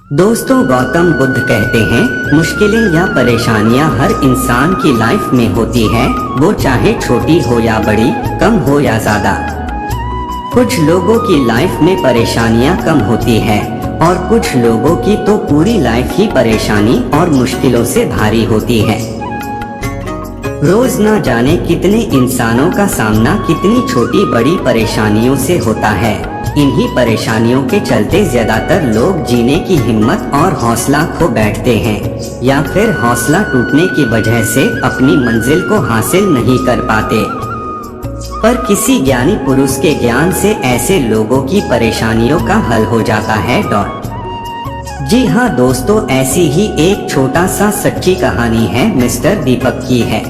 दोस्तों, गौतम बुद्ध कहते हैं मुश्किलें या परेशानियां हर इंसान की लाइफ में होती है, वो चाहे छोटी हो या बड़ी, कम हो या ज्यादा। कुछ लोगों की लाइफ में परेशानियां कम होती है और कुछ लोगों की तो पूरी लाइफ ही परेशानी और मुश्किलों से भारी होती है। रोज ना जाने कितने इंसानों का सामना कितनी छोटी बड़ी परेशानियों से होता है। इन्हीं परेशानियों के चलते ज्यादातर लोग जीने की हिम्मत और हौसला खो बैठते हैं या फिर हौसला टूटने की वजह से अपनी मंजिल को हासिल नहीं कर पाते। पर किसी ज्ञानी पुरुष के ज्ञान से ऐसे लोगों की परेशानियों का हल हो जाता है। जी हाँ दोस्तों, ऐसी ही एक छोटा सा सच्ची कहानी है मिस्टर दीपक की है।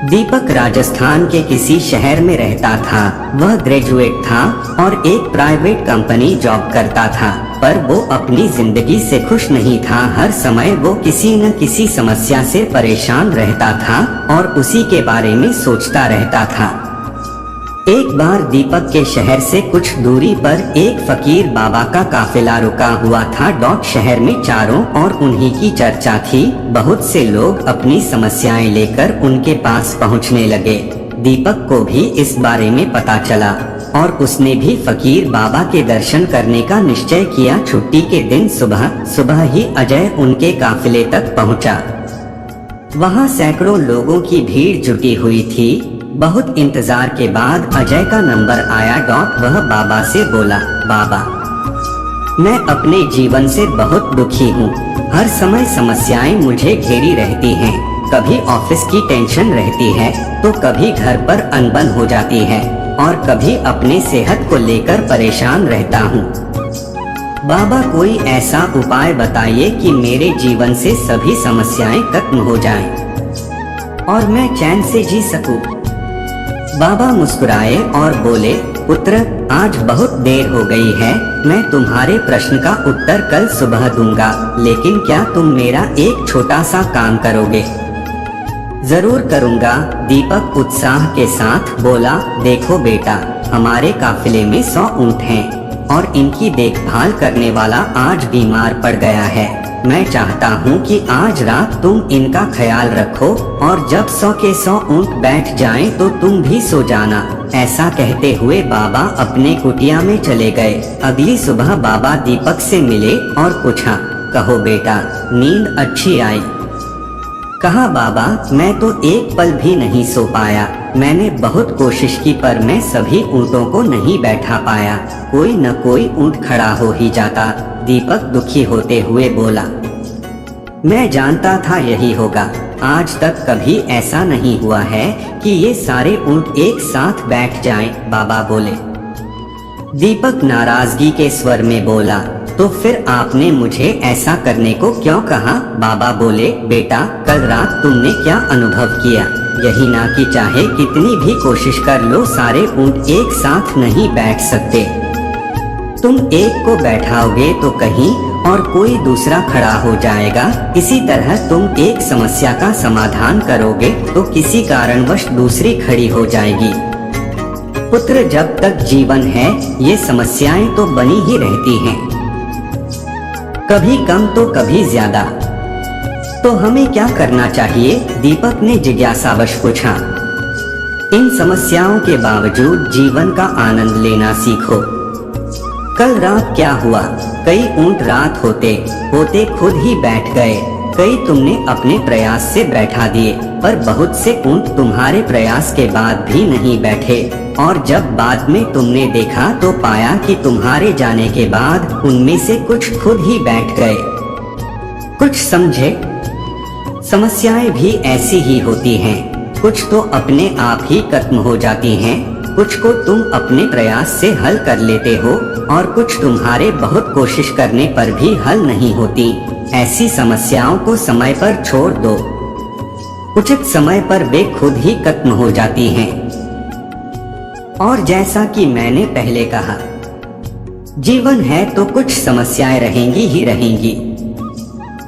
दीपक राजस्थान के किसी शहर में रहता था। वह ग्रेजुएट था और एक प्राइवेट कंपनी जॉब करता था, पर वो अपनी जिंदगी से खुश नहीं था। हर समय वो किसी न किसी समस्या से परेशान रहता था और उसी के बारे में सोचता रहता था। एक बार दीपक के शहर से कुछ दूरी पर एक फकीर बाबा का काफिला रुका हुआ था। शहर में चारों ओर उन्हीं की चर्चा थी। बहुत से लोग अपनी समस्याएं लेकर उनके पास पहुंचने लगे। दीपक को भी इस बारे में पता चला और उसने भी फकीर बाबा के दर्शन करने का निश्चय किया। छुट्टी के दिन सुबह ही अजय उनके काफिले तक पहुंचा। वहां सैकड़ों लोगों की भीड़ जुटी हुई थी। बहुत इंतजार के बाद अजय का नंबर आया। वह बाबा से बोला, बाबा, मैं अपने जीवन से बहुत दुखी हूँ। हर समय समस्याएं मुझे घेरी रहती हैं। कभी ऑफिस की टेंशन रहती है तो कभी घर पर अनबन हो जाती है और कभी अपने सेहत को लेकर परेशान रहता हूँ। बाबा, कोई ऐसा उपाय बताइए कि मेरे जीवन से सभी समस्याएं खत्म हो जाएं और मैं चैन से जी सकूं। बाबा मुस्कुराए और बोले, पुत्र, आज बहुत देर हो गई है। मैं तुम्हारे प्रश्न का उत्तर कल सुबह दूंगा, लेकिन क्या तुम मेरा एक छोटा सा काम करोगे? जरूर करूंगा, दीपक उत्साह के साथ बोला। देखो बेटा, हमारे काफिले में 100 ऊंट हैं और इनकी देखभाल करने वाला आज बीमार पड़ गया है। मैं चाहता हूँ कि आज रात तुम इनका ख्याल रखो और जब 100 के 100 ऊंट बैठ जाएं तो तुम भी सो जाना। ऐसा कहते हुए बाबा अपने कुटिया में चले गए। अगली सुबह बाबा दीपक से मिले और पूछा, कहो बेटा, नींद अच्छी आई? कहा, बाबा, मैं तो एक पल भी नहीं सो पाया। मैंने बहुत कोशिश की पर मैं सभी ऊँटों को नहीं बैठा पाया। कोई न कोई ऊँट खड़ा हो ही जाता। दीपक दुखी होते हुए बोला, मैं जानता था यही होगा। आज तक कभी ऐसा नहीं हुआ है कि ये सारे ऊँट एक साथ बैठ जाएं। बाबा बोले। दीपक नाराजगी के स्वर में बोला, तो फिर आपने मुझे ऐसा करने को क्यों कहा? बाबा बोले, बेटा, कल रात तुमने क्या अनुभव किया? यही ना कि चाहे कितनी भी कोशिश कर लो, सारे ऊँट एक साथ नहीं बैठ सकते। तुम एक को बैठाओगे तो कहीं और कोई दूसरा खड़ा हो जाएगा। इसी तरह तुम एक समस्या का समाधान करोगे तो किसी कारणवश दूसरी खड़ी हो जाएगी। पुत्र, जब तक जीवन है ये समस्याएं तो बनी ही रहती हैं, कभी कम तो कभी ज्यादा। तो हमें क्या करना चाहिए? दीपक ने जिज्ञासावश पूछा। इन समस्याओं के बावजूद जीवन का आनंद लेना सीखो। कल रात क्या हुआ? कई ऊंट रात होते होते खुद ही बैठ गए। कई तुमने अपने प्रयास से बैठा दिए, पर बहुत से ऊंट तुम्हारे प्रयास के बाद भी नहीं बैठे और जब बाद में तुमने देखा तो पाया कि तुम्हारे जाने के बाद उनमें से कुछ खुद ही बैठ गए। कुछ समझे? समस्याएं भी ऐसी ही होती हैं। कुछ तो अपने आप ही खत्म हो जाती हैं, कुछ को तुम अपने प्रयास से हल कर लेते हो और कुछ तुम्हारे बहुत कोशिश करने पर भी हल नहीं होती। ऐसी समस्याओं को समय पर छोड़ दो। उचित समय पर वे खुद ही खत्म हो जाती हैं। और जैसा कि मैंने पहले कहा, जीवन है तो कुछ समस्याएं रहेंगी ही रहेंगी,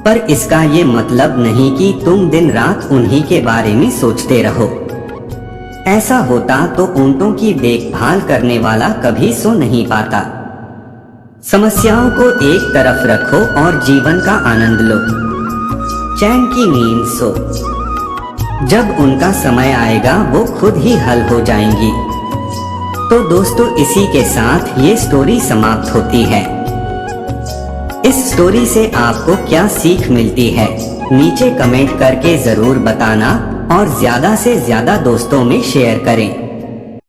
पर इसका ये मतलब नहीं कि तुम दिन रात उन्हीं के बारे में सोचते रहो। ऐसा होता तो ऊंटों की देखभाल करने वाला कभी सो नहीं पाता। समस्याओं को एक तरफ रखो और जीवन का आनंद लो। चैन की नींद सो, जब उनका समय आएगा वो खुद ही हल हो जाएंगी। तो दोस्तों, इसी के साथ ये स्टोरी समाप्त होती है। इस स्टोरी से आपको क्या सीख मिलती है, नीचे कमेंट करके जरूर बताना और ज्यादा से ज्यादा दोस्तों में शेयर करें।